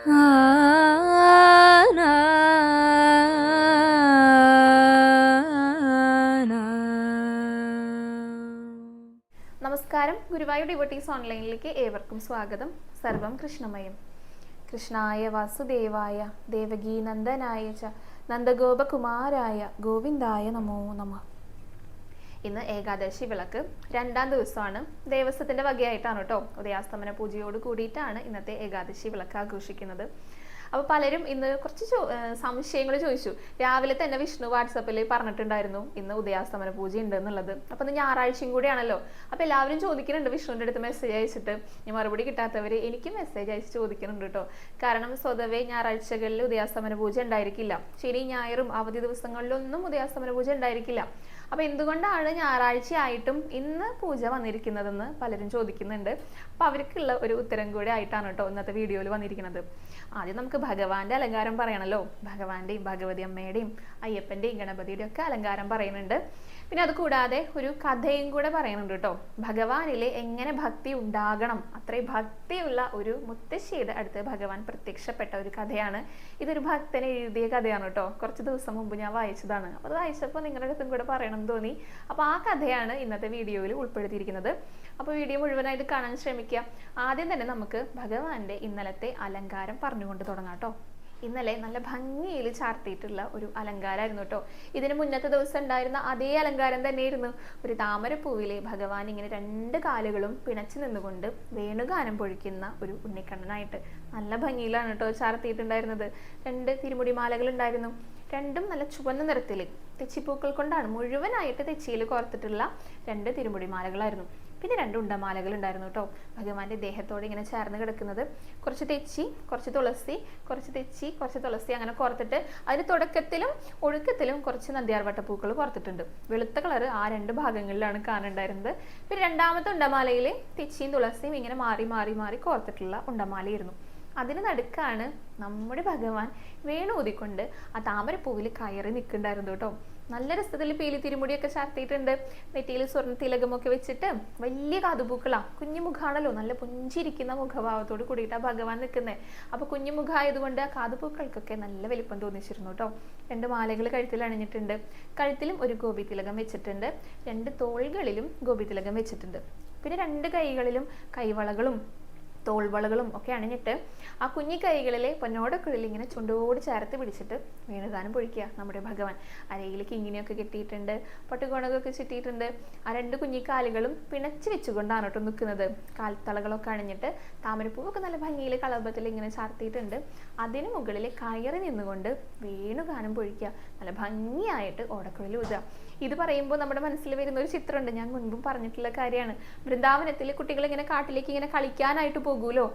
നമസ്കാരം, ഗുരുവായൂർ ഡിവോട്ടീസ് ഓൺലൈനിലേക്ക് ഏവർക്കും സ്വാഗതം. സർവം കൃഷ്ണമയം. കൃഷ്ണായ വാസുദേവായ ദേവകീനന്ദനായ ച നന്ദഗോപകുമാരായ ഗോവിന്ദായ നമോ നമഃ. ഇന്ന് ഏകാദശി വിളക്ക് 2ാം ദിവസമാണ്. ദേവസ്വത്തിന്റെ വകയായിട്ടാണ് കേട്ടോ. ഉദയാസ്തമന പൂജയോട് കൂടിയിട്ടാണ് ഇന്നത്തെ ഏകാദശി വിളക്ക് ആഘോഷിക്കുന്നത്. അപ്പോൾ പലരും ഇന്ന് കുറച്ച് സംശയങ്ങൾ ചോദിച്ചു. രാവിലെ തന്നെ വിഷ്ണു വാട്സപ്പിൽ പറഞ്ഞിട്ടുണ്ടായിരുന്നു ഇന്ന് ഉദയാസ്തമന പൂജ ഉണ്ട് എന്നുള്ളത്. അപ്പോൾ ഇന്ന് ഞായറാഴ്ചയും കൂടിയാണല്ലോ. അപ്പോൾ എല്ലാവരും ചോദിക്കുന്നുണ്ട്, വിഷ്ണുവിൻ്റെ അടുത്ത് മെസ്സേജ് അയച്ചിട്ട്. ഈ മറുപടി കിട്ടാത്തവർ എനിക്ക് മെസ്സേജ് അയച്ച് ചോദിക്കുന്നുണ്ട് കേട്ടോ. കാരണം സ്വതവേ ഞായറാഴ്ചകളിൽ ഉദയാസ്തമന പൂജ ഉണ്ടായിരിക്കില്ല. ശനി ഞായറും അവധി ദിവസങ്ങളിലൊന്നും ഉദയാസ്തമന പൂജ ഉണ്ടായിരിക്കില്ല. അപ്പോൾ എന്തുകൊണ്ടാണ് ഞായറാഴ്ച ആയിട്ടും ഇന്ന് പൂജ വന്നിരിക്കുന്നതെന്ന് പലരും ചോദിക്കുന്നുണ്ട്. അപ്പോൾ അവർക്കുള്ള ഒരു ഉത്തരം കൂടെ ആയിട്ടാണ് കേട്ടോ ഇന്നത്തെ വീഡിയോയിൽ വന്നിരിക്കുന്നത്. ആദ്യം നമുക്ക് ഭഗവാന്റെ അലങ്കാരം പറയണല്ലോ. ഭഗവാന്റെയും ഭഗവതി അമ്മയുടെയും അയ്യപ്പന്റെയും ഗണപതിയുടെയും ഒക്കെ അലങ്കാരം പറയുന്നുണ്ട്. പിന്നെ അത് കൂടാതെ ഒരു കഥയും കൂടെ പറയുന്നുണ്ട് കേട്ടോ. ഭഗവാനിലെ എങ്ങനെ ഭക്തി ഉണ്ടാകണം, അത്രയും ഭക്തിയുള്ള ഒരു മുത്തശ്ശിയുടെ അടുത്ത് ഭഗവാൻ പ്രത്യക്ഷപ്പെട്ട ഒരു കഥയാണ്. ഇതൊരു ഭക്തനെ എഴുതിയ കഥയാണ് കേട്ടോ. കുറച്ച് ദിവസം മുമ്പ് ഞാൻ വായിച്ചതാണ്. അപ്പോൾ അത് വായിച്ചപ്പോൾ നിങ്ങളുടെ അടുത്തും കൂടെ പറയണം തോന്നി. അപ്പോൾ ആ കഥയാണ് ഇന്നത്തെ വീഡിയോയിൽ ഉൾപ്പെടുത്തിയിരിക്കുന്നത്. അപ്പോൾ വീഡിയോ മുഴുവനായിട്ട് കാണാൻ ശ്രമിക്കുക. ആദ്യം തന്നെ നമുക്ക് ഭഗവാന്റെ ഇന്നലത്തെ അലങ്കാരം പറഞ്ഞുകൊണ്ട് തുടങ്ങാം കേട്ടോ. ഇന്നലെ നല്ല ഭംഗിയിൽ ചാർത്തിയിട്ടുള്ള ഒരു അലങ്കാരമായിരുന്നു കേട്ടോ. ഇതിന് മുന്നത്തെ ദിവസം ഉണ്ടായിരുന്ന അതേ അലങ്കാരം തന്നെയായിരുന്നു. ഒരു താമരപ്പൂവിലെ ഭഗവാൻ ഇങ്ങനെ 2 കാലുകളും പിണച്ചു നിന്നുകൊണ്ട് വേണുഗാനം പൊഴിക്കുന്ന ഒരു ഉണ്ണിക്കണ്ണനായിട്ട് നല്ല ഭംഗിയിലാണ് കേട്ടോ ചാർത്തിയിട്ടുണ്ടായിരുന്നത്. 2 തിരുമുടിമാലകൾ ഉണ്ടായിരുന്നു. രണ്ടും നല്ല ചുവന്ന നിറത്തിൽ തെച്ചിപ്പൂക്കൾ കൊണ്ടാണ് മുഴുവനായിട്ട് തെച്ചിയിൽ കോർത്തിട്ടുള്ള 2 തിരുമുടിമാലകളായിരുന്നു. പിന്നെ 2 ഉണ്ടമാലകൾ ഉണ്ടായിരുന്നു കേട്ടോ. ഭഗവാന്റെ ദേഹത്തോട് ഇങ്ങനെ ചേർന്ന് കിടക്കുന്നത്. കുറച്ച് തെച്ചി, കുറച്ച് തുളസി, കുറച്ച് തെച്ചി, കുറച്ച് തുളസി അങ്ങനെ കോർത്തിട്ട് അതിന് തുടക്കത്തിലും ഒഴുക്കത്തിലും കുറച്ച് നന്ദ്യാർവട്ടപ്പൂക്കൾ കോർത്തിട്ടുണ്ട്. വെളുത്ത കളറ് ആ 2 ഭാഗങ്ങളിലാണ് കാണുന്നുണ്ടായിരുന്നത്. പിന്നെ 2ാമത്തെ ഉണ്ടമാലയിൽ തെച്ചിയും തുളസിയും ഇങ്ങനെ മാറി മാറി മാറി കോർത്തിട്ടുള്ള ഉണ്ടമാലയായിരുന്നു. അതിന് നടുക്കാണ് നമ്മുടെ ഭഗവാൻ വേണൂതിക്കൊണ്ട് ആ താമരപ്പൂവിൽ കയറി നിൽക്കുന്നുണ്ടായിരുന്നു കേട്ടോ. നല്ല രസത്തിൽ പീലി തിരുമുടിയൊക്കെ ചാർത്തിയിട്ടുണ്ട്. നെറ്റിയിൽ സ്വർണ്ണ തിലകമൊക്കെ വെച്ചിട്ട് വലിയ കാതുപൂക്കളാ. കുഞ്ഞു മുഖാണല്ലോ, നല്ല പുഞ്ചിരിക്കുന്ന മുഖഭാവത്തോട് കൂടിയിട്ടാണ് ഭഗവാൻ നിൽക്കുന്നത്. അപ്പോൾ കുഞ്ഞു മുഖമായതുകൊണ്ട് ആ കാതുപൂക്കൾക്കൊക്കെ നല്ല വലിപ്പം തോന്നിച്ചിരുന്നു കേട്ടോ. 2 മാലകൾ കഴുത്തിൽ അണിഞ്ഞിട്ടുണ്ട്. കഴുത്തിലും ഒരു ഗോപി തിലകം വെച്ചിട്ടുണ്ട്. 2 തോളുകളിലും ഗോപി തിലകം വെച്ചിട്ടുണ്ട്. പിന്നെ 2 കൈകളിലും കൈവളകളും തോൾവളകളും ഒക്കെ അണിഞ്ഞിട്ട് ആ കുഞ്ഞി കൈകളിലെ പൊന്നോടക്കുള്ളിൽ ഇങ്ങനെ ചുണ്ടോട് ചേർത്ത് പിടിച്ചിട്ട് വേണുഗാനം പൊഴിക്കുക നമ്മുടെ ഭഗവാൻ. അരയിലേക്ക് ഇങ്ങനെയൊക്കെ കെട്ടിയിട്ടുണ്ട്, പട്ടുകോണകൊക്കെ ചുറ്റിയിട്ടുണ്ട്. ആ 2 കുഞ്ഞിക്കാലുകളും പിണച്ച് വെച്ചുകൊണ്ടാണ് കേട്ടോ നിൽക്കുന്നത്. കാൽത്തളകളൊക്കെ അണിഞ്ഞിട്ട് താമരപ്പൂവൊക്കെ നല്ല ഭംഗിയിൽ കളഭത്തിൽ ഇങ്ങനെ ചാർത്തിയിട്ടുണ്ട്. അതിന് മുകളിൽ കയറി നിന്നുകൊണ്ട് വേണുഗാനം പൊഴിക്കുക. നല്ല ഭംഗിയായിട്ട് ഓടക്കുഴൽ ഊതുക. ഇത് പറയുമ്പോൾ നമ്മുടെ മനസ്സിൽ വരുന്ന ഒരു ചിത്രമുണ്ട്. ഞാൻ മുൻപും പറഞ്ഞിട്ടുള്ള കാര്യമാണ്. വൃന്ദാവനത്തിൽ കുട്ടികൾ ഇങ്ങനെ കാട്ടിലേക്ക് ഇങ്ങനെ കളിക്കാനായിട്ട് പോകുമല്ലോ.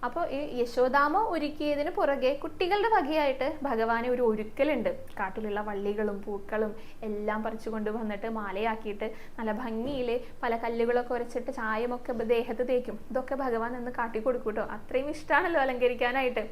അപ്പോൾ ഈ യശോദാമ ഒരുക്കിയതിന് പുറകെ കുട്ടികളുടെ വകയായിട്ട് ഭഗവാനെ ഒരു ഒരുക്കലുണ്ട്. കാട്ടിലുള്ള വള്ളികളും പൂക്കളും എല്ലാം പറിച്ചു കൊണ്ട് വന്നിട്ട് മാലയാക്കിയിട്ട് നല്ല ഭംഗിയിൽ പല കല്ലുകളൊക്കെ ഉരച്ചിട്ട് ചായമൊക്കെ ദേഹത്ത് തേക്കും. ഇതൊക്കെ ഭഗവാൻ ഒന്ന് കാട്ടി കൊടുക്കും കേട്ടോ. അത്രയും ഇഷ്ടമാണല്ലോ അലങ്കരിക്കാനായിട്ട്.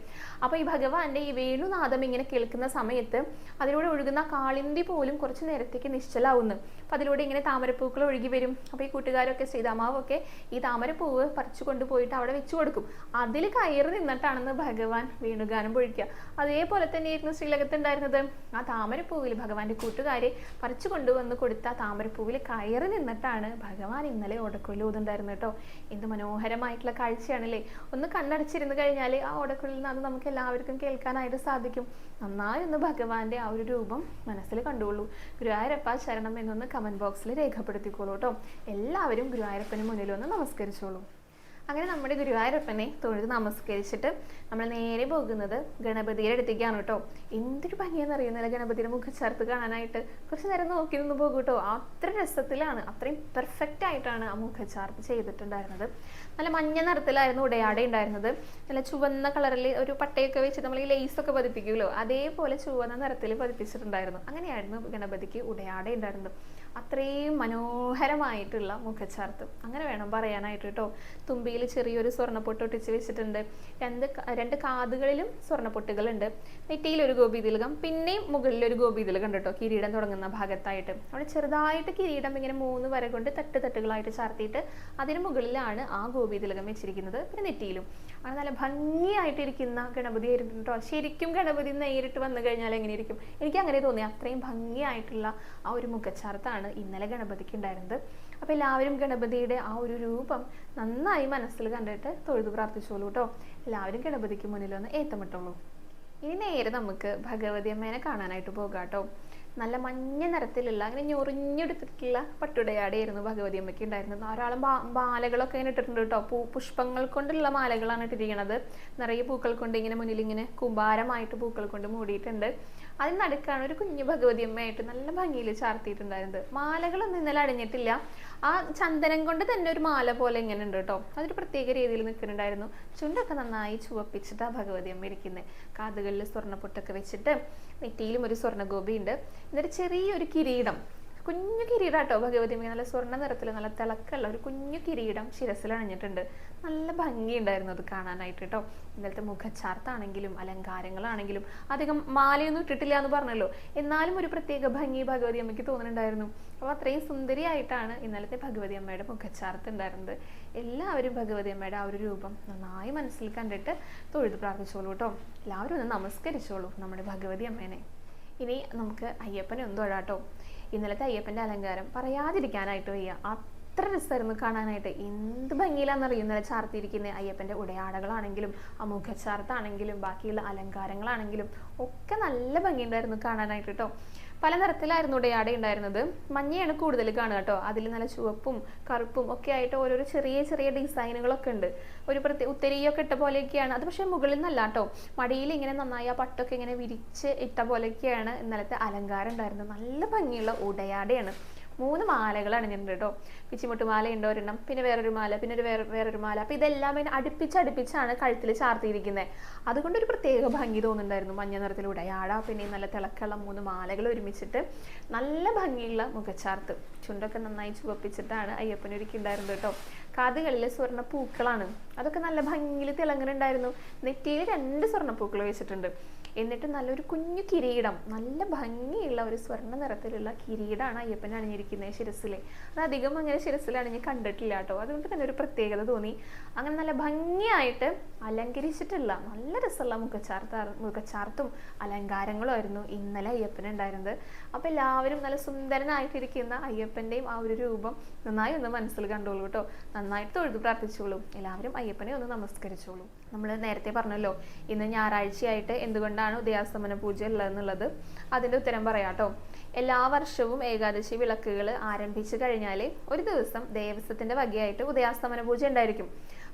അപ്പോൾ ഈ ഭഗവാന്റെ ഈ വേണുനാദം ഇങ്ങനെ കേൾക്കുന്ന സമയത്ത് അതിലൂടെ ഒഴുകുന്ന കാളിന്തി പോലും കുറച്ച് നേരത്തേക്ക് നിശ്ചലാവുന്നു. അപ്പം അതിലൂടെ ഇങ്ങനെ താമരപ്പൂക്കൾ ഒഴുകി വരും. അപ്പോൾ ഈ കൂട്ടുകാരൊക്കെ ശ്രീതാമാവൊക്കെ ഈ താമരപ്പൂവ് പറിച്ചു കൊണ്ടുപോയിട്ട് അവിടെ വെച്ചു കൊടുക്കും. അതിൽ കയറി നിന്നിട്ടാണെന്ന് ഭഗവാൻ വേണുഗാനം പൊഴിക്കുക. അതേപോലെ തന്നെയായിരുന്നു ശ്രീലകത്തുണ്ടായിരുന്നത്. ആ താമരപ്പൂവിൽ ഭഗവാന്റെ കൂട്ടുകാരെ പറിച്ചു കൊണ്ടുവന്ന് കൊടുത്ത താമരപ്പൂവിൽ കയറി നിന്നിട്ടാണ് ഭഗവാൻ ഇന്നലെ ഓടക്കുഴൽ ഊതുണ്ടായിരുന്നു കേട്ടോ. എന്ത് മനോഹരമായിട്ടുള്ള കാഴ്ചയാണല്ലേ. ഒന്ന് കണ്ണടച്ചിരുന്ന് കഴിഞ്ഞാൽ ആ ഓടക്കുഴലിൽ നിന്ന് അത് നമുക്ക് എല്ലാവർക്കും കേൾക്കാനായിട്ട് സാധിക്കും. നന്നായി ഒന്ന് ഭഗവാന്റെ ആ ഒരു രൂപം മനസ്സിൽ കണ്ടുകൊള്ളൂ. ഗുരുവായൂരപ്പ ശരണം എന്നൊന്ന് കമന്റ് ബോക്സിൽ രേഖപ്പെടുത്തിക്കോളൂ കേട്ടോ. എല്ലാവരും ഗുരുവായൂരപ്പന് മുന്നിലൊന്ന് നമസ്കരിച്ചോളൂ. അങ്ങനെ നമ്മുടെ ഗുരുവായൂരപ്പനെ തൊഴുത് നമസ്കരിച്ചിട്ട് നമ്മൾ നേരെ പോകുന്നത് ഗണപതിയുടെ അടുത്തേക്കാണ് കേട്ടോ. എന്തൊരു ഭംഗിയാന്ന് അറിയുന്നില്ല ഗണപതിയുടെ മുഖച്ചേർത്ത് കാണാനായിട്ട്. കുറച്ച് നേരം നോക്കി നിന്ന് പോകും കേട്ടോ. അത്ര രസത്തിലാണ്, അത്രയും പെർഫെക്റ്റ് ആയിട്ടാണ് ആ മുഖച്ചാർത്ത് ചെയ്തിട്ടുണ്ടായിരുന്നത്. നല്ല മഞ്ഞ നിറത്തിലായിരുന്നു ഉടയാട ഉണ്ടായിരുന്നത്. നല്ല ചുവന്ന കളറിൽ ഒരു പട്ടയൊക്കെ വെച്ചിട്ട് നമ്മൾ ഈ ലേസൊക്കെ പതിപ്പിക്കുമല്ലോ, അതേപോലെ ചുവന്ന നിറത്തിൽ പതിപ്പിച്ചിട്ടുണ്ടായിരുന്നു. അങ്ങനെയായിരുന്നു ഗണപതിക്ക് ഉടയാട ഉണ്ടായിരുന്നത്. അത്രയും മനോഹരമായിട്ടുള്ള മുഖച്ചാർത്ത് അങ്ങനെ വേണം പറയാനായിട്ട് കേട്ടോ. തുമ്പിയിൽ ചെറിയൊരു സ്വർണ്ണപ്പൊട്ട് ഒട്ടിച്ച് വെച്ചിട്ടുണ്ട്. രണ്ട് കാതുകളിലും സ്വർണ്ണപ്പൊട്ടുകളുണ്ട്. നെറ്റിയിൽ ഒരു ഗോപീതിലകം, പിന്നെയും മുകളിലൊരു ഗോപീതിലകം ഉണ്ട് കേട്ടോ, കിരീടം തുടങ്ങുന്ന ഭാഗത്തായിട്ട്. അവിടെ ചെറുതായിട്ട് കിരീടം ഇങ്ങനെ 3 വര കൊണ്ട് തട്ടുകളായിട്ട് ചാർത്തിയിട്ട് അതിന് മുകളിലാണ് ആ ഗോപീതിലകം വെച്ചിരിക്കുന്നത്. പിന്നെ നെറ്റിയിലും അങ്ങനെ നല്ല ഭംഗിയായിട്ടിരിക്കുന്ന ഗണപതി ആയിരുന്നു കേട്ടോ. ശരിക്കും ഗണപതി നേരിട്ട് വന്നു കഴിഞ്ഞാൽ എങ്ങനെ ഇരിക്കും, എനിക്ക് അങ്ങനെ തോന്നി. അത്രയും ഭംഗിയായിട്ടുള്ള ആ ഒരു മുഖച്ചാർത്താണ് ഇന്നലെ ഗണപതിക്ക് ഉണ്ടായിരുന്നത്. അപ്പോൾ എല്ലാവരും ഗണപതിയുടെ ആ ഒരു രൂപം നന്നായി മനസ്സിൽ കണ്ടിട്ട് തൊഴുതു പ്രാർത്ഥിച്ചോളൂ കേട്ടോ. എല്ലാവരും ഗണപതിക്ക് മുന്നിലൊന്ന് ഏത്തമിട്ടോളൂ. ഇനി നേരെ നമുക്ക് ഭഗവതി അമ്മേനെ കാണാനായിട്ട് പോകാം കേട്ടോ. നല്ല മഞ്ഞ നിറത്തിലുള്ള അങ്ങനെ ഞൊറിഞ്ഞെടുത്തിട്ടുള്ള പട്ടുടയാടെയായിരുന്നു ഭഗവതി അമ്മയ്ക്ക് ഉണ്ടായിരുന്നത്. ധാരാളം മാലകളൊക്കെ ഇങ്ങനെ ഇട്ടിട്ടുണ്ട് കേട്ടോ. പുഷ്പങ്ങൾ കൊണ്ടുള്ള മാലകളാണ് ഇട്ടിരിക്കുന്നത്. നിറയെ പൂക്കൾ കൊണ്ട് ഇങ്ങനെ മുന്നിൽ ഇങ്ങനെ കുമ്പാരമായിട്ട് പൂക്കൾ കൊണ്ട് മൂടിയിട്ടുണ്ട്. അതിന് നടുക്കാണ് ഒരു കുഞ്ഞു ഭഗവതി അമ്മയായിട്ട് നല്ല ഭംഗിയിൽ ചാർത്തിയിട്ടുണ്ടായിരുന്നത്. മാലകളൊന്നും ഇന്നലെ അണിഞ്ഞിട്ടില്ല. ആ ചന്ദനം കൊണ്ട് തന്നെ ഒരു മാല പോലെ ഇങ്ങനെ ഉണ്ട് കേട്ടോ. അതൊരു പ്രത്യേക രീതിയിൽ നിൽക്കുന്നുണ്ടായിരുന്നു. ചുണ്ടൊക്കെ നന്നായി ചുവപ്പിച്ചിട്ടാ ഭഗവതി അമ്മ ഇരിക്കുന്നത്. കാതുകളിൽ സ്വർണ്ണപ്പൊട്ടൊക്കെ വെച്ചിട്ട് നെറ്റിയിലും ഒരു സ്വർണ്ണഗോപി ഉണ്ട്. എന്നിട്ട് ചെറിയൊരു കിരീടം, കുഞ്ഞു കിരീടം കേട്ടോ ഭഗവതി അമ്മ. നല്ല സ്വർണ്ണ നിറത്തിൽ നല്ല തിളക്കമുള്ള ഒരു കുഞ്ഞു കിരീടം ശിരസിൽ അണിഞ്ഞിട്ടുണ്ട്. നല്ല ഭംഗിയുണ്ടായിരുന്നു അത് കാണാനായിട്ട് കേട്ടോ. ഇന്നലത്തെ മുഖച്ചാർത്താണെങ്കിലും അലങ്കാരങ്ങളാണെങ്കിലും അധികം മാലയൊന്നും ഇട്ടിട്ടില്ല എന്ന് പറഞ്ഞല്ലോ, എന്നാലും ഒരു പ്രത്യേക ഭംഗി ഭഗവതി അമ്മയ്ക്ക് തോന്നുന്നുണ്ടായിരുന്നു. അപ്പോൾ അത്രയും സുന്ദരിയായിട്ടാണ് ഇന്നലത്തെ ഭഗവതി അമ്മയുടെ മുഖച്ചാർത്ത് ഉണ്ടായിരുന്നത്. എല്ലാവരും ഭഗവതി അമ്മയുടെ ആ ഒരു രൂപം നന്നായി മനസ്സിൽ കണ്ടിട്ട് തൊഴുത് പ്രാർത്ഥിച്ചോളൂ കേട്ടോ. എല്ലാവരും ഒന്ന് നമസ്കരിച്ചോളൂ നമ്മുടെ ഭഗവതി അമ്മേനെ. ഇനി നമുക്ക് അയ്യപ്പനെ ഒന്ന് തൊഴാട്ടോ. ഇന്നലത്തെ അയ്യപ്പന്റെ അലങ്കാരം പറയാതിരിക്കാനായിട്ട് വയ്യ. അത്ര രസമായിരുന്നു കാണാനായിട്ട്. എന്ത് ഭംഗിയിലാണെന്നറിയും ഇന്നലെ ചാർത്തിയിരിക്കുന്ന അയ്യപ്പന്റെ ഉടയാടകളാണെങ്കിലും ആ മുഖച്ചാർത്താണെങ്കിലും ബാക്കിയുള്ള അലങ്കാരങ്ങളാണെങ്കിലും ഒക്കെ നല്ല ഭംഗിയുണ്ടായിരുന്നു കാണാനായിട്ട് കേട്ടോ. പല നിറത്തിലായിരുന്നു ഉടയാട ഉണ്ടായിരുന്നത്. മഞ്ഞയാണ് കൂടുതൽ കാണുക കേട്ടോ. അതിൽ നല്ല ചുവപ്പും കറുപ്പും ഒക്കെ ആയിട്ട് ഓരോരോ ചെറിയ ചെറിയ ഡിസൈനുകളൊക്കെ ഉണ്ട്. ഒരു ഉത്തരീയൊക്കെ ഇട്ട പോലെയൊക്കെയാണ് അത്. പക്ഷെ മുകളിൽ നിന്നല്ല കേട്ടോ, മടിയിൽ ഇങ്ങനെ നന്നായി ആ പട്ടൊക്കെ ഇങ്ങനെ വിരിച്ച് ഇട്ട പോലെയൊക്കെയാണ് ഇന്നലത്തെ അലങ്കാരം ഉണ്ടായിരുന്നത്. നല്ല ഭംഗിയുള്ള ഉടയാടയാണ്. 3 മാലകൾ അണിഞ്ഞിട്ടുണ്ട് കേട്ടോ. പിച്ചിമുട്ടുമാല ഉണ്ട് ഒരെണ്ണം, പിന്നെ വേറൊരു മാല, പിന്നെ വേറൊരു മാല. അപ്പൊ ഇതെല്ലാം ഇങ്ങനെ അടുപ്പിച്ചാണ് കഴുത്തിൽ ചാർത്തിയിരിക്കുന്നത്. അതുകൊണ്ട് ഒരു പ്രത്യേക ഭംഗി തോന്നുന്നുണ്ടായിരുന്നു. മഞ്ഞ നിറത്തിലൂടെ ഉടയാട, പിന്നെ നല്ല തിളക്കമുള്ള 3 മാലകൾ ഒരുമിച്ചിട്ട് നല്ല ഭംഗിയുള്ള മുഖച്ചാർത്ത്. ചുണ്ടൊക്കെ നന്നായി ചുവപ്പിച്ചിട്ടാണ് അയ്യപ്പൻ ഒരുക്കിണ്ടായിരുന്നത് കേട്ടോ. കാതുകളിലെ സ്വർണ്ണ പൂക്കളാണ്, അതൊക്കെ നല്ല ഭംഗിയിൽ തിളങ്ങുന്നുണ്ടായിരുന്നു. നെറ്റിയിൽ 2 സ്വർണ്ണപ്പൂക്കൾ വെച്ചിട്ടുണ്ട്. എന്നിട്ട് നല്ലൊരു കുഞ്ഞു കിരീടം, നല്ല ഭംഗിയുള്ള ഒരു സ്വർണ്ണ നിറത്തിലുള്ള കിരീടമാണ് അയ്യപ്പൻ അണിഞ്ഞിരിക്കുന്നത് ശിരസിലെ. അത് അധികം അങ്ങനെ ശിരസിൽ അണിഞ്ഞ് കണ്ടിട്ടില്ല കേട്ടോ. അതുകൊണ്ട് തന്നെ ഒരു പ്രത്യേകത തോന്നി. അങ്ങനെ നല്ല ഭംഗിയായിട്ട് അലങ്കരിച്ചിട്ടുള്ള നല്ല രസമുള്ള മുഖച്ചാർത്തും അലങ്കാരങ്ങളും ആയിരുന്നു ഇന്നലെ അയ്യപ്പൻ ഉണ്ടായിരുന്നത്. അപ്പൊ എല്ലാവരും നല്ല സുന്ദരനായിട്ടിരിക്കുന്ന അയ്യപ്പന്റെയും ആ ഒരു രൂപം നന്നായി ഒന്ന് മനസ്സിൽ കണ്ടോളൂ കേട്ടോ. നന്നായിട്ട് തൊഴുതു പ്രാർത്ഥിച്ചോളൂ. എല്ലാവരും അയ്യപ്പനെ ഒന്ന് നമസ്കരിച്ചോളൂ. നമ്മൾ നേരത്തെ പറഞ്ഞല്ലോ ഇന്ന് ഞായറാഴ്ചയായിട്ട് എന്തുകൊണ്ടാണ് ഉദയാസ്തമന പൂജ ഉള്ളതെന്നുള്ളത്. അതിന്റെ ഉത്തരം പറയാട്ടോ. എല്ലാ വർഷവും ഏകാദശി വിളക്കുകൾ ആരംഭിച്ചു കഴിഞ്ഞാൽ ഒരു ദിവസം ദേവസ്വത്തിന്റെ വകയായിട്ട് ഉദയാസ്തമന പൂജ ഉണ്ടായിരിക്കും.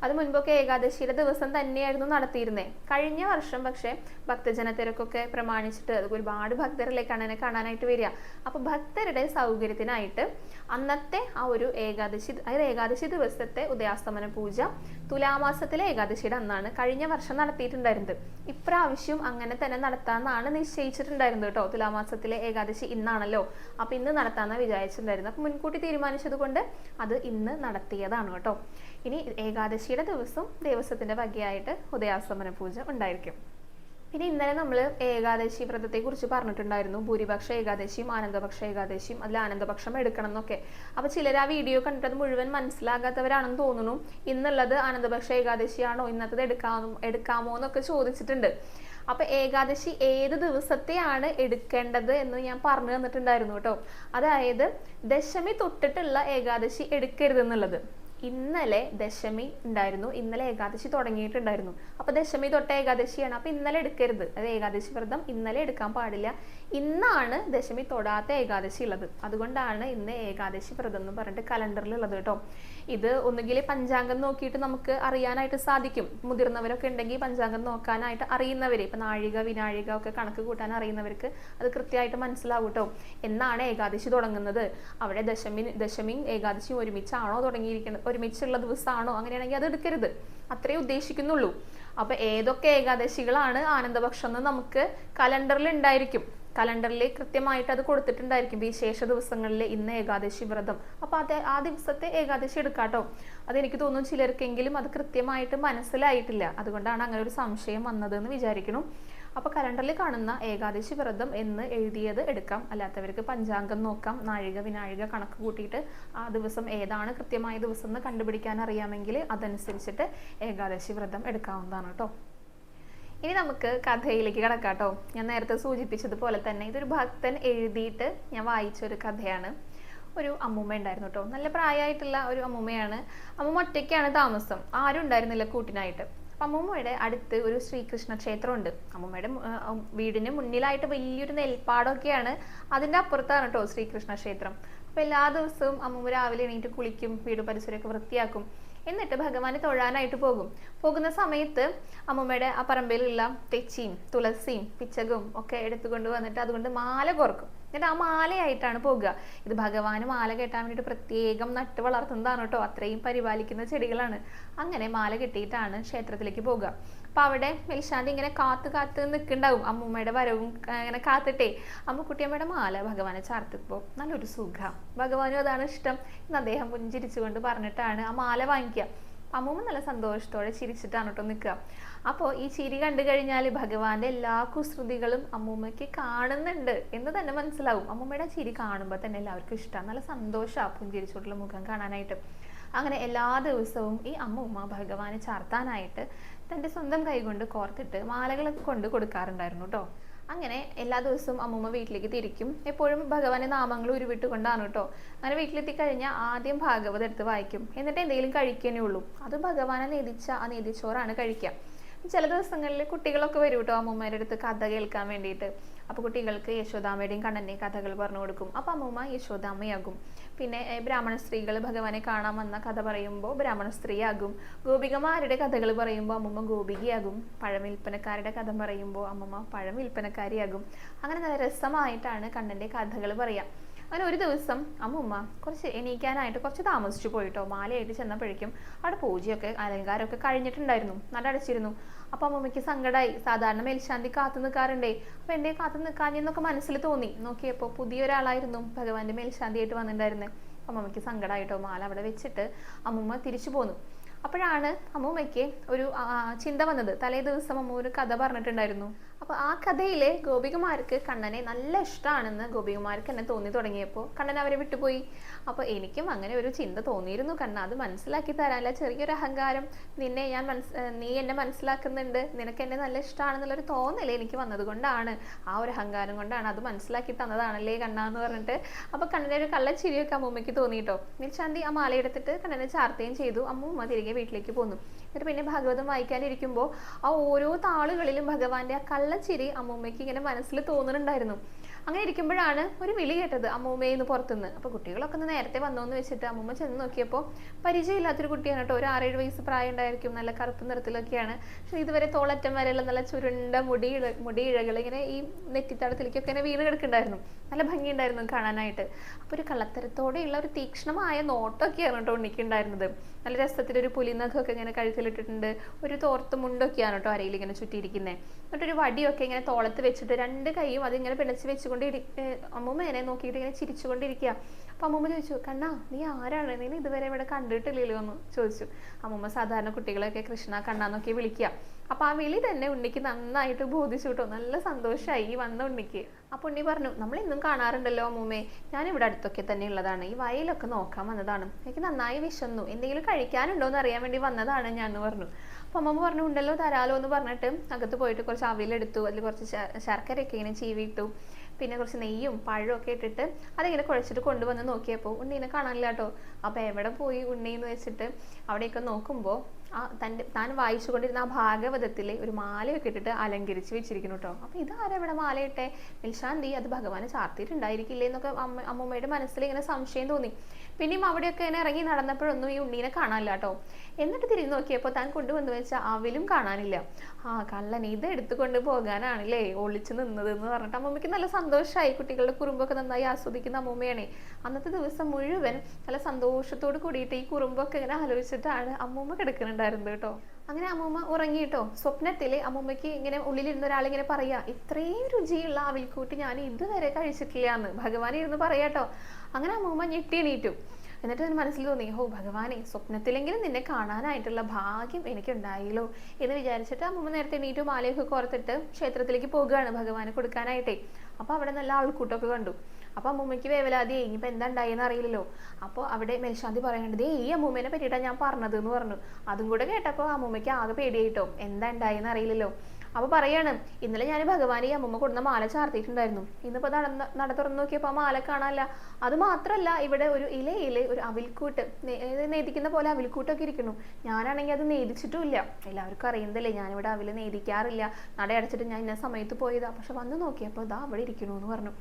അത് മുൻപൊക്കെ ഏകാദശിയുടെ ദിവസം തന്നെയായിരുന്നു നടത്തിയിരുന്നത്. കഴിഞ്ഞ വർഷം പക്ഷെ ഭക്തജന തിരക്കൊക്കെ പ്രമാണിച്ചിട്ട് ഒരുപാട് ഭക്തരിലേക്കാണ് കാണാനായിട്ട് വരിക. അപ്പൊ ഭക്തരുടെ സൗകര്യത്തിനായിട്ട് അന്നത്തെ ആ ഒരു ഏകാദശി, അതായത് ഏകാദശി ദിവസത്തെ ഉദയാസ്തമന പൂജ തുലാമാസത്തിലെ ഏകാദശിയുടെ അന്നാണ് കഴിഞ്ഞ വർഷം നടത്തിയിട്ടുണ്ടായിരുന്നത്. ഇപ്രാവശ്യം അങ്ങനെ തന്നെ നടത്താമെന്നാണ് നിശ്ചയിച്ചിട്ടുണ്ടായിരുന്നത് കേട്ടോ. തുലാമാസത്തിലെ ഏകാദശി ഇന്നാണല്ലോ, അപ്പൊ ഇന്ന് നടത്താമെന്നാണ് വിചാരിച്ചിട്ടുണ്ടായിരുന്നത്. അപ്പൊ മുൻകൂട്ടി തീരുമാനിച്ചത് കൊണ്ട് അത് ഇന്ന് നടത്തിയതാണ് കേട്ടോ. ഇനി ഏകാദശിയുടെ ദിവസം ദേവസ്വത്തിന്റെ വകയായിട്ട് ഉദയാസ്തമന പൂജ ഉണ്ടായിരിക്കും. പിന്നെ ഇന്നലെ നമ്മൾ ഏകാദശി വ്രതത്തെ കുറിച്ച് പറഞ്ഞിട്ടുണ്ടായിരുന്നു. ഭൂരിപക്ഷ ഏകാദശിയും ആനന്ദപക്ഷ ഏകാദശിയും, അതിൽ ആനന്ദപക്ഷം എടുക്കണം എന്നൊക്കെ. അപ്പൊ ചിലർ ആ വീഡിയോ കണ്ടിട്ട് മുഴുവൻ മനസ്സിലാകാത്തവരാണെന്ന് തോന്നുന്നു. ഇന്നുള്ളത് ആനന്ദപക്ഷ ഏകാദശിയാണോ, ഇന്നത്തത് എടുക്കാമോ എന്നൊക്കെ ചോദിച്ചിട്ടുണ്ട്. അപ്പൊ ഏകാദശി ഏത് ദിവസത്തെയാണ് എടുക്കേണ്ടത് എന്ന് ഞാൻ പറഞ്ഞു തന്നിട്ടുണ്ടായിരുന്നു കേട്ടോ. അതായത് ദശമി തൊട്ടിട്ടുള്ള ഏകാദശി എടുക്കരുത് എന്നുള്ളത്. ഇന്നലെ ദശമി ഉണ്ടായിരുന്നു, ഇന്നലെ ഏകാദശി തുടങ്ങിയിട്ടുണ്ടായിരുന്നു. അപ്പൊ ദശമി തൊട്ട ഏകാദശിയാണ്. അപ്പൊ ഇന്നലെ എടുക്കരുത്, അത് ഏകാദശി വ്രതം ഇന്നലെ എടുക്കാൻ പാടില്ല. ഇന്നാണ് ദശമി തൊടാത്ത ഏകാദശി ഉള്ളത്. അതുകൊണ്ടാണ് ഇന്ന് ഏകാദശി വ്രതം എന്ന് പറഞ്ഞിട്ട് കലണ്ടറിൽ ഉള്ളത് കേട്ടോ. ഇത് ഒന്നുകിൽ പഞ്ചാംഗം നോക്കിയിട്ട് നമുക്ക് അറിയാനായിട്ട് സാധിക്കും. മുതിർന്നവരൊക്കെ ഉണ്ടെങ്കിൽ പഞ്ചാംഗം നോക്കാനായിട്ട് അറിയുന്നവര്, ഇപ്പൊ നാഴിക വിനാഴിക ഒക്കെ കണക്ക് കൂട്ടാൻ അറിയുന്നവർക്ക് അത് കൃത്യമായിട്ട് മനസ്സിലാവും കേട്ടോ. എന്നാണ് ഏകാദശി തുടങ്ങുന്നത്, അവിടെ ദശമിയും ഏകാദശിയും ഒരുമിച്ചാണോ തുടങ്ങിയിരിക്കുന്നത്, ഒരുമിച്ചുള്ള ദിവസമാണോ, അങ്ങനെയാണെങ്കിൽ അത് എടുക്കരുത്. അത്രേ ഉദ്ദേശിക്കുന്നുള്ളൂ. അപ്പൊ ഏതൊക്കെ ഏകാദശികളാണ് ആനന്ദപക്ഷം എന്ന് നമുക്ക് കലണ്ടറിൽ ഉണ്ടായിരിക്കും. കലണ്ടറിൽ കൃത്യമായിട്ട് അത് കൊടുത്തിട്ടുണ്ടായിരിക്കും. വിശേഷ ദിവസങ്ങളിൽ ഇന്ന് ഏകാദശി വ്രതം, അപ്പൊ ആ ദിവസത്തെ ഏകാദശി എടുക്കാട്ടോ. അതെനിക്ക് തോന്നുന്നു ചിലർക്കെങ്കിലും അത് കൃത്യമായിട്ട് മനസ്സിലായിട്ടില്ല. അതുകൊണ്ടാണ് അങ്ങനെ ഒരു സംശയം വന്നത് എന്ന് വിചാരിക്കണം. അപ്പോൾ കലണ്ടറിൽ കാണുന്ന ഏകാദശി വ്രതം എന്ന് എഴുതിയത് എടുക്കാം, അല്ലാത്തവർക്ക് പഞ്ചാംഗം നോക്കാം, നാഴിക വിനാഴിക കണക്ക് കൂട്ടിയിട്ട് ആ ദിവസം ഏതാണ് കൃത്യമായ ദിവസം എന്ന് കണ്ടുപിടിക്കാൻ അറിയാമെങ്കിൽ അതനുസരിച്ചിട്ട് ഏകാദശി വ്രതം എടുക്കാവുന്നതാണ് കേട്ടോ. ഇനി നമുക്ക് കഥയിലേക്ക് കിടക്കാം കേട്ടോ. ഞാൻ നേരത്തെ സൂചിപ്പിച്ചതുപോലെ തന്നെ ഇതൊരു ഭക്തൻ എഴുതിയിട്ട് ഞാൻ വായിച്ചൊരു കഥയാണ്. ഒരു അമ്മൂമ്മ ഉണ്ടായിരുന്നു കേട്ടോ, നല്ല പ്രായമായിട്ടുള്ള ഒരു അമ്മൂമ്മയാണ്. അമ്മൂമ്മ ഒറ്റയ്ക്കാണ് താമസം, ആരും ഉണ്ടായിരുന്നില്ല കൂട്ടിനായിട്ട്. അപ്പം അമ്മൂമ്മയുടെ അടുത്ത് ഒരു ശ്രീകൃഷ്ണ ക്ഷേത്രമുണ്ട്. അമ്മൂമ്മയുടെ വീടിന് മുന്നിലായിട്ട് വലിയൊരു നെൽപ്പാടമൊക്കെയാണ്, അതിൻ്റെ അപ്പുറത്താണ് കേട്ടോ ശ്രീകൃഷ്ണ ക്ഷേത്രം. അപ്പോൾ എല്ലാ ദിവസവും അമ്മൂമ്മ രാവിലെ എണീറ്റ് കുളിക്കും, വീട് പരിസരമൊക്കെ വൃത്തിയാക്കും, എന്നിട്ട് ഭഗവാനെ തൊഴാനായിട്ട് പോകുന്ന സമയത്ത് അമ്മൂമ്മയുടെ ആ പറമ്പിലുള്ള തെച്ചിയും തുളസിയും പിച്ചകവും ഒക്കെ എടുത്തുകൊണ്ട് വന്നിട്ട് അതുകൊണ്ട് മാല കോർക്കും. എന്നിട്ട് ആ മാലയായിട്ടാണ് പോകുക. ഇത് ഭഗവാന് മാല കെട്ടാൻ വേണ്ടിയിട്ട് പ്രത്യേകം നട്ട് വളർത്തുന്നതാണ് കേട്ടോ, അത്രയും പരിപാലിക്കുന്ന ചെടികളാണ്. അങ്ങനെ മാല കെട്ടിയിട്ടാണ് ക്ഷേത്രത്തിലേക്ക് പോകുക. അപ്പൊ അവിടെ മേൽശാന്തി ഇങ്ങനെ കാത്ത് നിൽക്കുന്നുണ്ടാവും, അമ്മൂമ്മയുടെ വരവും ഇങ്ങനെ കാത്തിട്ടേ അമ്മുക്കുട്ടിയമ്മയുടെ മാല ഭഗവാനെ ചാർത്തിപ്പോ നല്ലൊരു സുഖം, ഭഗവാനും അതാണ് ഇഷ്ടം എന്ന് അദ്ദേഹം പുഞ്ചിരിച്ചുകൊണ്ട് പറഞ്ഞിട്ടാണ് ആ മാല വാങ്ങിക്കുക. അമ്മൂമ്മ നല്ല സന്തോഷത്തോടെ ചിരിച്ചിട്ടാണ് കേട്ടോ നിൽക്കുക. അപ്പോൾ ഈ ചിരി കണ്ടു കഴിഞ്ഞാൽ ഭഗവാന്റെ എല്ലാ കുസൃതികളും അമ്മൂമ്മയ്ക്ക് കാണുന്നുണ്ട് എന്ന് തന്നെ മനസ്സിലാവും. അമ്മൂമ്മയുടെ ചിരി കാണുമ്പോൾ തന്നെ എല്ലാവർക്കും ഇഷ്ടമാണ്, നല്ല സന്തോഷമാണ് പുഞ്ചിരിച്ചോട്ടുള്ള മുഖം കാണാനായിട്ട്. അങ്ങനെ എല്ലാ ദിവസവും ഈ അമ്മൂമ്മ ഭഗവാനെ ചാർത്താനായിട്ട് തൻ്റെ സ്വന്തം കൈകൊണ്ട് കോർത്തിട്ട് മാലകളൊക്കെ കൊണ്ട് കൊടുക്കാറുണ്ടായിരുന്നു കേട്ടോ. അങ്ങനെ എല്ലാ ദിവസവും അമ്മൂമ്മ വീട്ടിലേക്ക് തിരിക്കും. എപ്പോഴും ഭഗവാന്റെ നാമങ്ങൾ ഉരുവിട്ടുകൊണ്ടാണ് കേട്ടോ. അങ്ങനെ വീട്ടിലെത്തി കഴിഞ്ഞാൽ ആദ്യം ഭാഗവതം എടുത്ത് വായിക്കും, എന്നിട്ട് എന്തെങ്കിലും കഴിക്കാനേ ഉള്ളൂ. അത് ഭഗവാനെ നേദിച്ച ആ നേദിച്ചോറാണ് കഴിക്കുക. ചില ദിവസങ്ങളിൽ കുട്ടികളൊക്കെ വരും കേട്ടോ അമ്മൂമ്മയുടെ അടുത്ത് കഥ കേൾക്കാൻ വേണ്ടിയിട്ട്. അപ്പോൾ കുട്ടികൾക്ക് യശോദാമ്മയുടെയും കണ്ണൻ്റെയും കഥകൾ പറഞ്ഞു കൊടുക്കും. അപ്പോൾ അമ്മൂമ്മ യശോദാമ്മയാകും. പിന്നെ ബ്രാഹ്മണ സ്ത്രീകൾ ഭഗവാനെ കാണാൻ വന്ന കഥ പറയുമ്പോൾ ബ്രാഹ്മണ സ്ത്രീയാകും. ഗോപികമാരുടെ കഥകൾ പറയുമ്പോൾ അമ്മൂമ്മ ഗോപികയാകും. പഴവിൽപ്പനക്കാരുടെ കഥ പറയുമ്പോൾ അമ്മൂമ്മ പഴവിൽപ്പനക്കാരിയാകും. അങ്ങനെ നല്ല രസമായിട്ടാണ് കണ്ണൻ്റെ കഥകൾ പറയാം. അങ്ങനെ ഒരു ദിവസം അമ്മൂമ്മ കുറച്ച് എണീക്കാനായിട്ട് കുറച്ച് താമസിച്ചു പോയിട്ടോ. മാലയായിട്ട് ചെന്നപ്പോഴേക്കും അവിടെ പൂജയൊക്കെ അലങ്കാരമൊക്കെ കഴിഞ്ഞിട്ടുണ്ടായിരുന്നു, നടടച്ചിരുന്നു. അപ്പൊ അമ്മൂമ്മയ്ക്ക് സങ്കടമായി. സാധാരണ മേൽശാന്തി കാത്തു നിൽക്കാറുണ്ടേ, അപ്പൊ എന്തേ കാത്തു നിൽക്കാഞ്ഞെന്നൊക്കെ മനസ്സിൽ തോന്നി. നോക്കിയപ്പോൾ പുതിയൊരാളായിരുന്നു ഭഗവാന്റെ മേൽശാന്തിയായിട്ട് വന്നിട്ടുണ്ടായിരുന്നത്. അമ്മൂമ്മയ്ക്ക് സങ്കടമായിട്ടോ. മാല അവിടെ വെച്ചിട്ട് അമ്മൂമ്മ തിരിച്ചു പോന്നു. അപ്പോഴാണ് അമ്മൂമ്മയ്ക്ക് ഒരു ചിന്ത വന്നത്. തലേ ദിവസം അമ്മ ഒരു കഥ പറഞ്ഞിട്ടുണ്ടായിരുന്നു. അപ്പോൾ ആ കഥയിലെ ഗോപികമാർക്ക് കണ്ണനെ നല്ല ഇഷ്ടമാണെന്ന് ഗോപികമാർക്ക് എന്നെ തോന്നി തുടങ്ങിയപ്പോൾ കണ്ണൻ അവരെ വിട്ടുപോയി. അപ്പോൾ എനിക്കും അങ്ങനെ ഒരു ചിന്ത തോന്നിയിരുന്നു. കണ്ണ അത് മനസ്സിലാക്കി തരാനുള്ള ചെറിയൊരു അഹങ്കാരം, നീ എന്നെ മനസ്സിലാക്കുന്നുണ്ട്, നിനക്ക് എന്നെ നല്ല ഇഷ്ടമാണെന്നുള്ളൊരു തോന്നൽ എനിക്ക് വന്നത് കൊണ്ടാണ്, ആ ഒരു അഹങ്കാരം കൊണ്ടാണ്, അത് മനസ്സിലാക്കി തന്നതാണല്ലേ കണ്ണ എന്ന് പറഞ്ഞിട്ട്. അപ്പോൾ കണ്ണനെ ഒരു കള്ളച്ചിരിയൊക്കെ അമ്മൂമ്മയ്ക്ക് തോന്നിയിട്ടോ. മേൽശാന്തി ആ മാല എടുത്തിട്ട് കണ്ണനെ ചാർത്തുകയും ചെയ്തു. അമ്മൂമ്മ തിരികെ വീട്ടിലേക്ക് പോന്നു. എന്നിട്ട് പിന്നെ ഭാഗവതം വായിക്കാനിരിക്കുമ്പോൾ ആ ഓരോ താളുകളിലും ഭഗവാന്റെ ആ കള്ളച്ചിരി അമ്മൂമ്മയ്ക്ക് ഇങ്ങനെ മനസ്സിൽ തോന്നുന്നുണ്ടായിരുന്നു. അങ്ങനെ ഇരിക്കുമ്പോഴാണ് ഒരു വിളി കേട്ടത് അമ്മൂമ്മയെന്ന് പുറത്തുനിന്ന്. അപ്പോൾ കുട്ടികളൊക്കെ ഒന്ന് നേരത്തെ വന്നോന്ന് വെച്ചിട്ട് അമ്മൂമ്മ ചെന്ന് നോക്കിയപ്പോൾ പരിചയമില്ലാത്തൊരു കുട്ടിയാണ് കേട്ടോ. ഒരു 6-7 വയസ്സ് പ്രായം ഉണ്ടായിരിക്കും, നല്ല കറുത്ത നിറത്തിലൊക്കെയാണ്. പക്ഷെ ഇതുവരെ തോളറ്റം വരെയുള്ള നല്ല ചുരുണ്ട മുടിയിഴകൾ ഇങ്ങനെ ഈ നെറ്റിത്തടത്തിലേക്കൊക്കെ ഇങ്ങനെ വീണ് കിടക്കുന്നുണ്ടായിരുന്നു. നല്ല ഭംഗിയുണ്ടായിരുന്നു കാണാനായിട്ട്. അപ്പോൾ ഒരു കള്ളത്തരത്തോടെയുള്ള ഒരു തീക്ഷ്ണമായ നോട്ടമൊക്കെയാണ് കേട്ടോ ഉണ്ണിക്കുണ്ടായിരുന്നത്. നല്ല രസത്തിലൊരു പുലിനഖമൊക്കെ ഇങ്ങനെ കഴുത്തിലിട്ടിട്ടുണ്ട്. ഒരു തോർത്ത് മുണ്ടൊക്കെയാണ് കേട്ടോ അരയിൽ ഇങ്ങനെ ചുറ്റിയിരിക്കുന്നത്. എന്നിട്ടൊരു വടിയൊക്കെ ഇങ്ങനെ തോളത്ത് വെച്ചിട്ട് 2 കൈയും അതിങ്ങനെ പിണച്ച് വെച്ചുകൊണ്ട് അമ്മൂമ്മ എന്നെ നോക്കിയിട്ട് ഇങ്ങനെ ചിരിച്ചുകൊണ്ടിരിക്കുക. അപ്പൊ അമ്മൂമ്മ ചോദിച്ചു, കണ്ണാ നീ ആരാണ്, നീ ഇതുവരെ ഇവിടെ കണ്ടിട്ടില്ലല്ലോ എന്ന് ചോദിച്ചു. അമ്മൂമ്മ സാധാരണ കുട്ടികളെയൊക്കെ കൃഷ്ണ കണ്ണാന്നൊക്കെ വിളിക്കുക. അപ്പൊ ആ വിളി തന്നെ ഉണ്ണിക്ക് നന്നായിട്ട് ബോധിച്ചു കേട്ടോ. നല്ല സന്തോഷമായി ഈ വന്ന ഉണ്ണിക്ക്. അപ്പൊ ഉണ്ണി പറഞ്ഞു, നമ്മൾ ഇന്നും കാണാറുണ്ടല്ലോ അമ്മൂമ്മേ, ഞാൻ ഇവിടെ അടുത്തൊക്കെ തന്നെ ഉള്ളതാണ്, ഈ വയലൊക്കെ നോക്കാൻ വന്നതാണ്, എനിക്ക് നന്നായി വിശന്നു, എന്തെങ്കിലും കഴിക്കാനുണ്ടോ എന്ന് അറിയാൻ വേണ്ടി വന്നതാണ് ഞാൻ എന്ന് പറഞ്ഞു. അപ്പൊ അമ്മമ്മ പറഞ്ഞു, ഉണ്ടല്ലോ തരാലോ എന്ന് പറഞ്ഞിട്ട് അകത്ത് പോയിട്ട് കുറച്ച് അവിലെടുത്തു, അതിൽ കുറച്ച് ശർക്കരയൊക്കെ ഇങ്ങനെ ചീവിയിട്ടു, പിന്നെ കുറച്ച് നെയ്യും പഴവും ഒക്കെ ഇട്ടിട്ട് അതിങ്ങനെ കുഴച്ചിട്ട് കൊണ്ടുവന്ന് നോക്കിയപ്പോൾ ഉണ്ണീനെ കാണാനില്ല കേട്ടോ. അപ്പോൾ എവിടെ പോയി ഉണ്ണി എന്ന് വെച്ചിട്ട് അവിടെയൊക്കെ നോക്കുമ്പോൾ താൻ വായിച്ചുകൊണ്ടിരുന്ന ആ ഭാഗവതത്തിലെ ഒരു മാലയൊക്കെ ഇട്ടിട്ട് അലങ്കരിച്ച് വെച്ചിരിക്കുന്നു കേട്ടോ. അപ്പോൾ ഇതാരാ ഇവിടെ മാലയിട്ടെ, മേൽശാന്തി അത് ഭഗവാനെ ചാർത്തിയിട്ടുണ്ടായിരിക്കില്ലേ എന്നൊക്കെ അമ്മൂമ്മയുടെ മനസ്സിൽ ഇങ്ങനെ സംശയം തോന്നി. പിന്നെയും അവിടെയൊക്കെ ഇങ്ങനെ ഇറങ്ങി നടന്നപ്പോഴൊന്നും ഈ ഉണ്ണീനെ കാണാനില്ല കേട്ടോ. എന്നിട്ട് തിരിഞ്ഞു നോക്കിയപ്പോൾ താൻ കൊണ്ടുവന്ന് വെച്ച അവിലും കാണാനില്ല. ആ കള്ളൻ ഇത് എടുത്തുകൊണ്ട് പോകാനാണല്ലേ ഒളിച്ചു നിന്നത് എന്ന് പറഞ്ഞിട്ട് അമ്മൂമ്മയ്ക്ക് നല്ല സന്തോഷമായി. കുട്ടികളുടെ കുറുമ്പൊക്കെ നന്നായി ആസ്വദിക്കുന്ന അമ്മൂമ്മയാണേ. അന്നത്തെ ദിവസം മുഴുവൻ നല്ല സന്തോഷത്തോട് കൂടിയിട്ട് ഈ കുറുമ്പൊക്കെ ഇങ്ങനെ ആലോചിച്ചിട്ടാണ് അമ്മൂമ്മ കിടക്കുന്നുണ്ടായിരുന്നത് കേട്ടോ. അങ്ങനെ അമ്മൂമ്മ ഉറങ്ങിയിട്ടോ. സ്വപ്നത്തില് അമ്മൂമ്മയ്ക്ക് ഇങ്ങനെ ഉള്ളിലിരുന്ന ഒരാളിങ്ങനെ പറയാ, ഇത്രയും രുചിയുള്ള അവിൽക്കൂട്ടി ഞാൻ ഇതുവരെ കഴിച്ചിട്ടില്ല എന്ന് ഭഗവാൻ ഇരുന്ന് പറയാട്ടോ. അങ്ങനെ അമ്മൂമ്മ ഞെട്ടി എണീറ്റു. എന്നിട്ട് എൻ്റെ മനസ്സിൽ തോന്നി, ഓ ഭഗവാനെ, സ്വപ്നത്തിലെങ്കിലും നിന്നെ കാണാനായിട്ടുള്ള ഭാഗ്യം എനിക്കുണ്ടായല്ലോ എന്ന് വിചാരിച്ചിട്ട് അമ്മൂമ്മ നേരത്തെ എണീറ്റ് മാലയൊക്കെ കോർത്തിട്ട് ക്ഷേത്രത്തിലേക്ക് പോകുകയാണ് ഭഗവാന് കൊടുക്കാനായിട്ടേ. അപ്പോൾ അവിടെ നല്ല ആൾക്കൂട്ടമൊക്കെ കണ്ടു. അപ്പോൾ അമ്മൂമ്മയ്ക്ക് വേവലാതി, ഇനിയിപ്പോൾ എന്താ ഉണ്ടായെന്ന് അറിയില്ലല്ലോ. അപ്പോൾ അവിടെ മേൽശാന്തി പറയുന്നുണ്ട്, ഈ അമ്മൂമ്മേനെ പറ്റിയിട്ടാണ് ഞാൻ പറഞ്ഞത് എന്ന് പറഞ്ഞു. അതും കൂടെ കേട്ടപ്പോൾ അമ്മൂമ്മയ്ക്ക് ആകെ പേടിയായിട്ടോ, എന്താ ഉണ്ടായെന്ന് അറിയില്ലല്ലോ. അപ്പോൾ പറയാണ്, ഇന്നലെ ഞാൻ ഭഗവാൻ ഈ അമ്മൂമ്മ കൊടുന്ന മാല ചാർത്തിയിട്ടുണ്ടായിരുന്നു. ഇന്നിപ്പോൾ നട തുറന്നു നോക്കിയപ്പോൾ ആ മാല കാണാനില്ല. അത് മാത്രമല്ല, ഇവിടെ ഒരു ഇലയിൽ ഒരു അവിൽക്കൂട്ട് നേദിക്കുന്ന പോലെ അവിൽക്കൂട്ടൊക്കെ ഇരിക്കുന്നു. ഞാനാണെങ്കിൽ അത് നേദിച്ചിട്ടുമില്ല. എല്ലാവർക്കും അറിയുന്നതല്ലേ, ഞാനിവിടെ അവിൽ നേദിക്കാറില്ല. നട അടച്ചിട്ട് ഞാൻ ഇന്ന സമയത്ത് പോയതാ. പക്ഷെ വന്ന് നോക്കിയപ്പോൾ ഇതാ അവിടെ ഇരിക്കണു എന്ന് പറഞ്ഞു.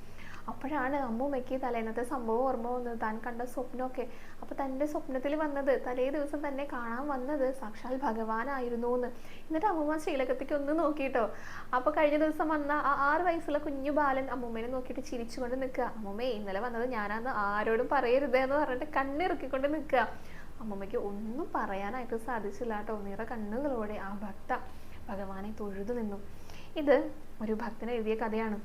അപ്പോഴാണ് അമ്മൂമ്മയ്ക്ക് തലേന്നത്തെ സംഭവം ഓർമ്മ വന്നത്, താൻ കണ്ട സ്വപ്നമൊക്കെ. അപ്പോൾ തൻ്റെ സ്വപ്നത്തിൽ വന്നത്, തലേ ദിവസം തന്നെ കാണാൻ വന്നത് സാക്ഷാൽ ഭഗവാനായിരുന്നു എന്ന്. എന്നിട്ട് അമ്മൂമ്മ ശ്രീലകത്തേക്ക് ഒന്ന് നോക്കിയിട്ടോ. അപ്പോൾ കഴിഞ്ഞ ദിവസം വന്ന ആ 6 വയസ്സുള്ള കുഞ്ഞു ബാലൻ അമ്മൂമ്മേനെ നോക്കിയിട്ട് ചിരിച്ചുകൊണ്ട് നിൽക്കുക. അമ്മൂമ്മേ, ഇന്നലെ വന്നത് ഞാനാന്ന് ആരോടും പറയരുത് എന്ന് പറഞ്ഞിട്ട് കണ്ണിറുക്കിക്കൊണ്ട് നിൽക്കുക. അമ്മൂമ്മയ്ക്ക് ഒന്നും പറയാനായിട്ട് സാധിച്ചില്ല കേട്ടോ. നിറ കണ്ണുകളോടെ ആ ഭക്ത ഭഗവാനെ തൊഴുതു നിന്നു. ഇത് ഒരു ഭക്തൻ എഴുതിയ കഥയാണ്.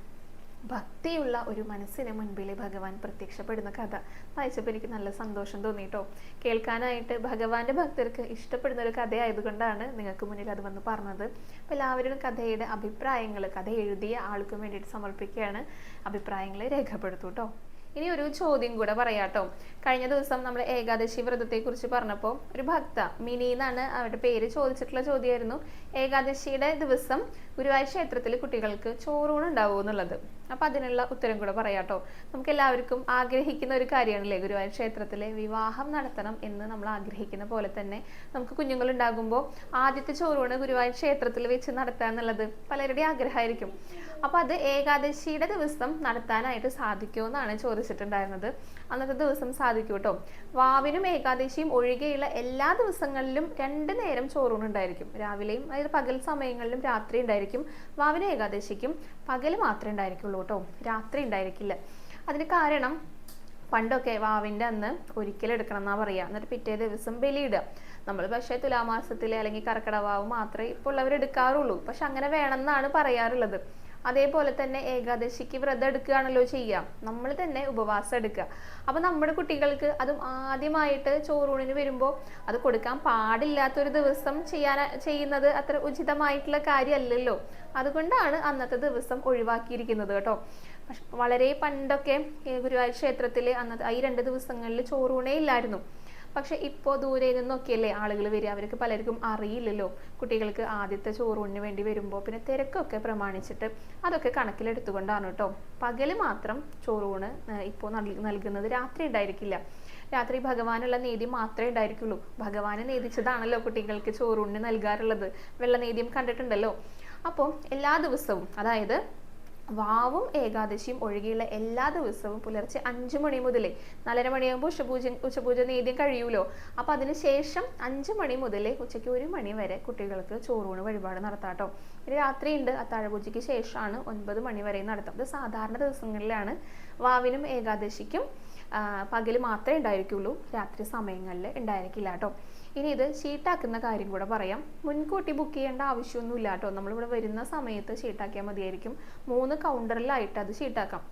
ഭക്തിയുള്ള ഒരു മനസ്സിന് മുൻപിൽ ഭഗവാൻ പ്രത്യക്ഷപ്പെടുന്ന കഥ വായിച്ചപ്പോൾ എനിക്ക് നല്ല സന്തോഷം തോന്നിട്ടോ. കേൾക്കാനായിട്ട് ഭഗവാന്റെ ഭക്തർക്ക് ഇഷ്ടപ്പെടുന്ന ഒരു കഥയായതുകൊണ്ടാണ് നിങ്ങൾക്ക് മുന്നിൽ അത് വന്ന് പറഞ്ഞത്. അപ്പോൾ എല്ലാവരും കഥയുടെ അഭിപ്രായങ്ങൾ കഥ എഴുതിയ ആൾക്കും വേണ്ടിയിട്ട് സമർപ്പിക്കുകയാണ്. അഭിപ്രായങ്ങൾ രേഖപ്പെടുത്തൂ കേട്ടോ. ഇനി ഒരു ചോദ്യം കൂടെ പറയാട്ടോ. കഴിഞ്ഞ ദിവസം നമ്മൾ ഏകാദശി വ്രതത്തെ കുറിച്ച് പറഞ്ഞപ്പോൾ ഒരു ഭക്ത മിനി എന്നാണ് അവരുടെ പേര് ചോദിച്ചിട്ടുള്ള ചോദ്യമായിരുന്നു, ഏകാദശിയുടെ ദിവസം ഗുരുവായൂർ ക്ഷേത്രത്തിൽ കുട്ടികൾക്ക് ചോറൂണ് ഉണ്ടാവുമോ എന്നുള്ളത്. അപ്പൊ അതിനുള്ള ഉത്തരം കൂടെ പറയാട്ടോ. നമുക്ക് എല്ലാവർക്കും ആഗ്രഹിക്കുന്ന ഒരു കാര്യമാണല്ലേ ഗുരുവായൂർ ക്ഷേത്രത്തിലെ വിവാഹം നടത്തണം എന്ന് നമ്മൾ ആഗ്രഹിക്കുന്ന പോലെ തന്നെ നമുക്ക് കുഞ്ഞുങ്ങൾ ഉണ്ടാകുമ്പോൾ ആദ്യത്തെ ചോറൂണ് ഗുരുവായൂർ ക്ഷേത്രത്തിൽ വെച്ച് നടത്തുക എന്നുള്ളത് പലരുടെയും ആഗ്രഹമായിരിക്കും. അപ്പൊ അത് ഏകാദശിയുടെ ദിവസം നടത്താനായിട്ട് സാധിക്കുമോ എന്നാണ് ചോദിച്ചിട്ടുണ്ടായിരുന്നത്. അന്നത്തെ ദിവസം സാധിക്കും കേട്ടോ. വാവിനും ഏകാദശിയും ഒഴികെയുള്ള എല്ലാ ദിവസങ്ങളിലും 2 നേരം ചോറൂണുണ്ടായിരിക്കും. രാവിലെയും, അതായത് പകൽ സമയങ്ങളിലും രാത്രി ഉണ്ടായിരിക്കും. വാവിനും ഏകാദശിക്കും പകൽ മാത്രമേ ഉണ്ടായിരിക്കുള്ളൂ കേട്ടോ, രാത്രി ഉണ്ടായിരിക്കില്ല. അതിന് കാരണം പണ്ടൊക്കെ വാവിൻ്റെ അന്ന് ഒരിക്കലെടുക്കണം എന്നാ പറയുക, എന്നിട്ട് പിറ്റേ ദിവസം ബലിയിടുക. നമ്മൾ പക്ഷേ തുലാമാസത്തിലെ അല്ലെങ്കിൽ കർക്കിടവാവ് മാത്രമേ ഇപ്പോൾ ഉള്ളവർ എടുക്കാറുള്ളൂ. പക്ഷെ അങ്ങനെ വേണമെന്നാണ് പറയാറുള്ളത്. അതേപോലെ തന്നെ ഏകാദശിക്ക് വ്രതം എടുക്കുകയാണല്ലോ ചെയ്യുക, നമ്മൾ തന്നെ ഉപവാസം എടുക്കുക. അപ്പൊ നമ്മുടെ കുട്ടികൾക്ക് അതും ആദ്യമായിട്ട് ചോറൂണിന് വരുമ്പോൾ അത് കൊടുക്കാൻ പാടില്ലാത്തൊരു ദിവസം ചെയ്യുന്നത് അത്ര ഉചിതമായിട്ടുള്ള കാര്യമല്ലല്ലോ. അതുകൊണ്ടാണ് അന്നത്തെ ദിവസം ഒഴിവാക്കിയിരിക്കുന്നത് കേട്ടോ. പക്ഷെ വളരെ പണ്ടൊക്കെ ഗുരുവായൂർ ക്ഷേത്രത്തിൽ അന്നത്തെ ഈ 2 ദിവസങ്ങളിൽ ചോറൂണേ ഇല്ലായിരുന്നു. പക്ഷെ ഇപ്പോൾ ദൂരെ നിന്നൊക്കെയല്ലേ ആളുകൾ വരിക, അവർക്ക് പലർക്കും അറിയില്ലല്ലോ. കുട്ടികൾക്ക് ആദ്യത്തെ ചോറൂണിന് വേണ്ടി വരുമ്പോൾ പിന്നെ തിരക്കൊക്കെ പ്രമാണിച്ചിട്ട് അതൊക്കെ കണക്കിലെടുത്തുകൊണ്ടാണ് കേട്ടോ പകല് മാത്രം ചോറൂണ് ഇപ്പോൾ നൽകുന്നത്. രാത്രി ഉണ്ടായിരിക്കില്ല. രാത്രി ഭഗവാനുള്ള നീതി മാത്രമേ ഉണ്ടായിരിക്കുള്ളൂ. ഭഗവാനെ നീതിച്ചതാണല്ലോ കുട്ടികൾക്ക് ചോറൂണിന് നൽകാറുള്ളത്. വെള്ളനീതിയും കണ്ടിട്ടുണ്ടല്ലോ. അപ്പോൾ എല്ലാ ദിവസവും, അതായത് വാവും ഏകാദശിയും ഒഴികെയുള്ള എല്ലാ ദിവസവും പുലർച്ചെ 5 മണി മുതലേ 4:30 മണിയാകുമ്പോൾ ഉച്ചപൂജ നേദ്യം കഴിയൂലോ. അപ്പൊ അതിനുശേഷം 5 മണി മുതലേ ഉച്ചയ്ക്ക് 1 മണി വരെ കുട്ടികൾക്ക് ചോറൂണ് വഴിപാട് നടത്താട്ടോ. പിന്നെ രാത്രിയുണ്ട്, അത്താഴപൂജയ്ക്ക് ശേഷമാണ് 9 മണി വരെ നടത്തും. ഇത് സാധാരണ ദിവസങ്ങളിലാണ്. വാവിനും ഏകാദശിക്കും പകല് മാത്രമേ ഉണ്ടായിരിക്കുള്ളൂ, രാത്രി സമയങ്ങളിൽ ഉണ്ടായിരിക്കില്ല കേട്ടോ. ഇനി ഇത് ഷീട്ടാക്കുന്ന കാര്യം കൂടെ പറയാം. മുൻകൂട്ടി ബുക്ക് ചെയ്യേണ്ട ആവശ്യമൊന്നുമില്ല കേട്ടോ. നമ്മളിവിടെ വരുന്ന സമയത്ത് ഷീട്ടാക്കിയാൽ മതിയായിരിക്കും. 3 കൗണ്ടറിലായിട്ട് അത് ഷീട്ടാക്കാം.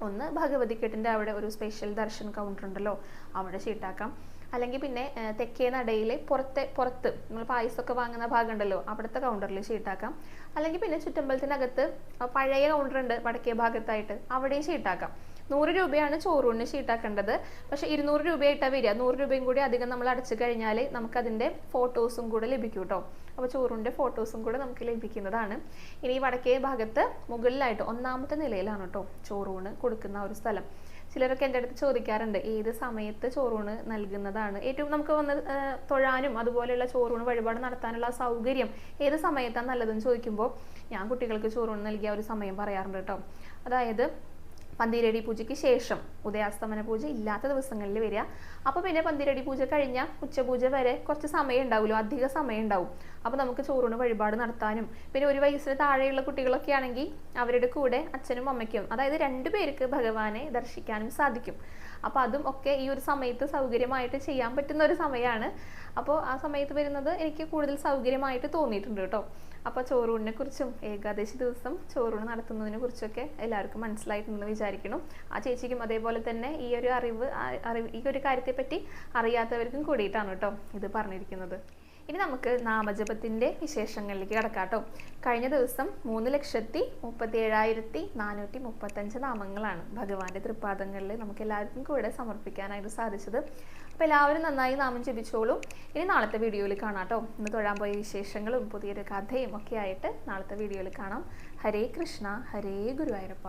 ഒന്ന് ഭഗവതിക്കെട്ടിൻ്റെ അവിടെ ഒരു സ്പെഷ്യൽ ദർശൻ കൗണ്ടർ ഉണ്ടല്ലോ, അവിടെ ഷീട്ടാക്കാം. അല്ലെങ്കിൽ പിന്നെ തെക്കേ നടയിലെ പുറത്ത് നമ്മൾ പായസമൊക്കെ വാങ്ങുന്ന ഭാഗം ഉണ്ടല്ലോ, അവിടുത്തെ കൗണ്ടറിൽ ഷീട്ടാക്കാം. അല്ലെങ്കിൽ പിന്നെ ചുറ്റമ്പലത്തിനകത്ത് പഴയ കൗണ്ടർ ഉണ്ട് വടക്കേ ഭാഗത്തായിട്ട്, അവിടെയും ഷീട്ടാക്കാം. 100 രൂപയാണ് ചോറൂണിന് ഷീട്ടാക്കേണ്ടത്. പക്ഷെ 200 രൂപയായിട്ടാണ് വരിക. 100 രൂപയും കൂടി അധികം നമ്മൾ അടച്ചു കഴിഞ്ഞാൽ നമുക്കതിൻ്റെ ഫോട്ടോസും കൂടെ ലഭിക്കും കേട്ടോ. അപ്പോൾ ചോറൂണിൻ്റെ ഫോട്ടോസും കൂടെ നമുക്ക് ലഭിക്കുന്നതാണ്. ഇനി വടക്കേ ഭാഗത്ത് മുകളിലായിട്ട് 1ാമത്തെ നിലയിലാണ് കേട്ടോ ചോറൂണ് കൊടുക്കുന്ന ഒരു സ്ഥലം. ചിലരൊക്കെ എൻ്റെ അടുത്ത് ചോദിക്കാറുണ്ട്, ഏത് സമയത്ത് ചോറൂണ് നൽകുന്നതാണ് ഏറ്റവും നമുക്ക് വന്ന് തൊഴാനും അതുപോലെയുള്ള ചോറൂണ് വഴിപാട് നടത്താനുള്ള സൗകര്യം ഏത് സമയത്താണ് നല്ലതെന്ന് ചോദിക്കുമ്പോൾ ഞാൻ കുട്ടികൾക്ക് ചോറൂണ് നൽകിയ ഒരു സമയം പറയാറുണ്ട് കേട്ടോ. അതായത് പന്തിരടി പൂജയ്ക്ക് ശേഷം, ഉദയാസ്തമന പൂജ ഇല്ലാത്ത ദിവസങ്ങളിൽ വരിക. അപ്പോൾ പിന്നെ പന്തിരടി പൂജ കഴിഞ്ഞാൽ ഉച്ചപൂജ വരെ കുറച്ച് സമയം ഉണ്ടാവുമല്ലോ, അധിക സമയം ഉണ്ടാവും. അപ്പോൾ നമുക്ക് ചോറൂണ് വഴിപാട് നടത്താനും പിന്നെ 1 വയസ്സിന് താഴെയുള്ള കുട്ടികളൊക്കെ ആണെങ്കിൽ അവരുടെ കൂടെ അച്ഛനും അമ്മയ്ക്കും, അതായത് 2 പേർക്ക് ഭഗവാനെ ദർശിക്കാനും സാധിക്കും. അപ്പോൾ അതും ഒക്കെ ഈ ഒരു സമയത്ത് സൗകര്യമായിട്ട് ചെയ്യാൻ പറ്റുന്ന ഒരു സമയമാണ്. അപ്പോൾ ആ സമയത്ത് വരുന്നത് എനിക്ക് കൂടുതൽ സൗകര്യമായിട്ട് തോന്നിയിട്ടുണ്ട് കേട്ടോ. അപ്പോൾ ചോറൂണിനെ കുറിച്ചും ഏകാദശി ദിവസം ചോറൂണ് നടത്തുന്നതിനെ കുറിച്ചൊക്കെ എല്ലാവർക്കും മനസ്സിലായിട്ടുണ്ടെന്ന് വിചാരിക്കണം. ആ ചേച്ചിക്കും അതേപോലെ തന്നെ ഈ ഒരു അറിവ് ഈ ഒരു കാര്യത്തെപ്പറ്റി അറിയാത്തവർക്കും കൂടിയിട്ടാണ് കേട്ടോ ഇത് പറഞ്ഞിരിക്കുന്നത്. ഇനി നമുക്ക് നാമജപത്തിൻ്റെ വിശേഷങ്ങളിലേക്ക് കിടക്കാം കേട്ടോ. കഴിഞ്ഞ ദിവസം 3,37,435 നാമങ്ങളാണ് ഭഗവാന്റെ തൃപ്പാദങ്ങളിൽ നമുക്ക് എല്ലാവർക്കും കൂടെ സമർപ്പിക്കാനായിട്ട് സാധിച്ചത്. അപ്പോൾ എല്ലാവരും നന്നായി നാമം ജപിച്ചോളൂ. ഇനി നാളത്തെ വീഡിയോയിൽ കാണാം കേട്ടോ. ഇന്ന് തൊഴാൻ പോയ വിശേഷങ്ങളും പുതിയൊരു കഥയും ഒക്കെ ആയിട്ട് നാളത്തെ വീഡിയോയിൽ കാണാം. ഹരേ കൃഷ്ണ, ഹരേ ഗുരുവായൂരപ്പ.